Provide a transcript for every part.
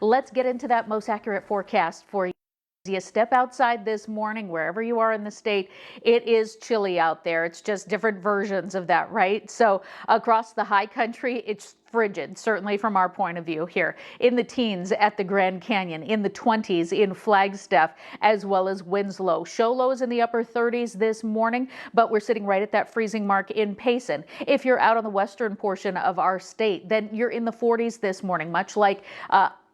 Let's get into that most accurate forecast for you. You step outside this morning, wherever you are in the state, it is chilly out there. It's just different versions of that, right? So across the high country, it's frigid, certainly from our point of view here. In the teens at the Grand Canyon, in the 20s in Flagstaff, as well as Winslow. Show lows in the upper 30s this morning, but we're sitting right at that freezing mark in Payson. If you're out on the western portion of our state, then you're in the 40s this morning, much like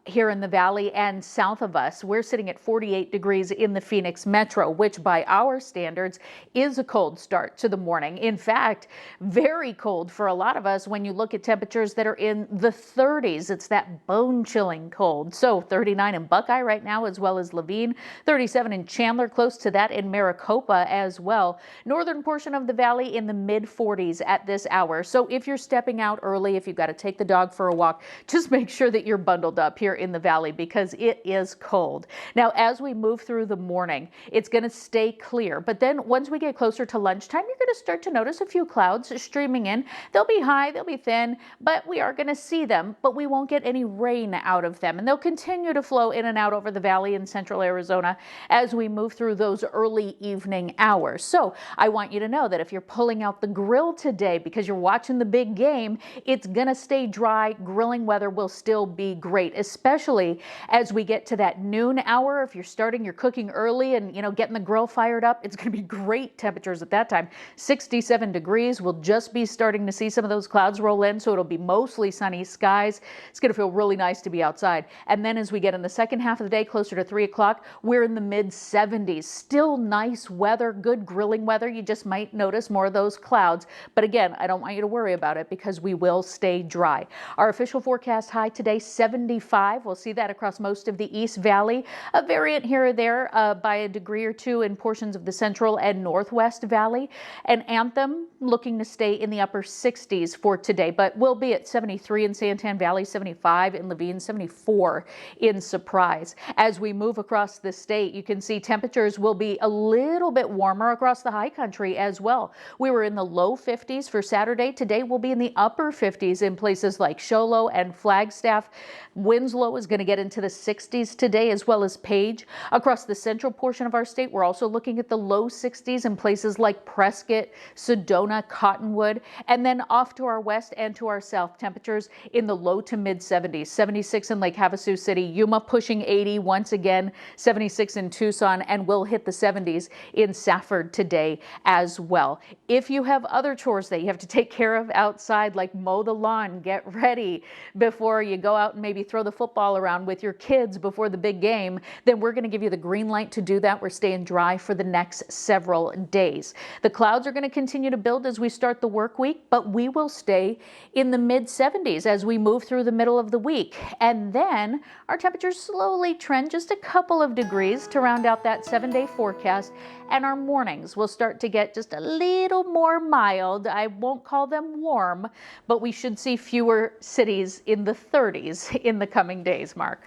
here in the valley and south of us. We're sitting at 48 degrees in the Phoenix metro, which by our standards is a cold start to the morning. In fact, very cold for a lot of us when you look at temperatures that are in the 30s. It's that bone-chilling cold. So 39 in Buckeye right now, as well as Levine, 37 in Chandler, close to that in Maricopa as well. Northern portion of the valley in the mid-40s at this hour. So if you're stepping out early, if you've got to take the dog for a walk, just make sure that you're bundled up here in the valley because it is cold. Now, as we move through the morning, it's going to stay clear. But then once we get closer to lunchtime, you're going to start to notice a few clouds streaming in. They'll be high, they'll be thin, but we are going to see them, but we won't get any rain out of them. And they'll continue to flow in and out over the valley in central Arizona as we move through those early evening hours. So I want you to know that if you're pulling out the grill today because you're watching the big game, it's going to stay dry. Grilling weather will still be great, especially as we get to that noon hour. If you're starting your cooking early and getting the grill fired up, it's going to be great temperatures at that time. 67 degrees. We'll just be starting to see some of those clouds roll in, so it'll be mostly sunny skies. It's going to feel really nice to be outside. And then as we get in the second half of the day, closer to 3 o'clock, we're in the mid 70s. Still nice weather, good grilling weather. You just might notice more of those clouds. But again, I don't want you to worry about it because we will stay dry. Our official forecast high today, 75. We'll see that across most of the East Valley. A variant here or there by a degree or two in portions of the Central and Northwest Valley. And Anthem looking to stay in the upper 60s for today, but we'll be at 73 in Santan Valley, 75 in Levine, 74 in Surprise. As we move across the state, you can see temperatures will be a little bit warmer across the high country as well. We were in the low 50s for Saturday. Today we'll be in the upper 50s in places like Show Low and Flagstaff. Winslow is going to get into the 60s today, as well as Page. Across the central portion of our state, we're also looking at the low 60s in places like Prescott, Sedona, Cottonwood, and then off to our west and to our south, temperatures in the low to mid 70s. 76 in Lake Havasu City, Yuma pushing 80 once again, 76 in Tucson, and we'll hit the 70s in Safford today as well. If you have other chores that you have to take care of outside, like mow the lawn, get ready before you go out and maybe throw the football around with your kids before the big game, then we're going to give you the green light to do that. We're staying dry for the next several days. The clouds are going to continue to build as we start the work week, but we will stay in the mid 70s as we move through the middle of the week. And then our temperatures slowly trend just a couple of degrees to round out that 7-day forecast. And our mornings will start to get just a little more mild. I won't call them warm, but we should see fewer cities in the 30s in the coming days, Mark.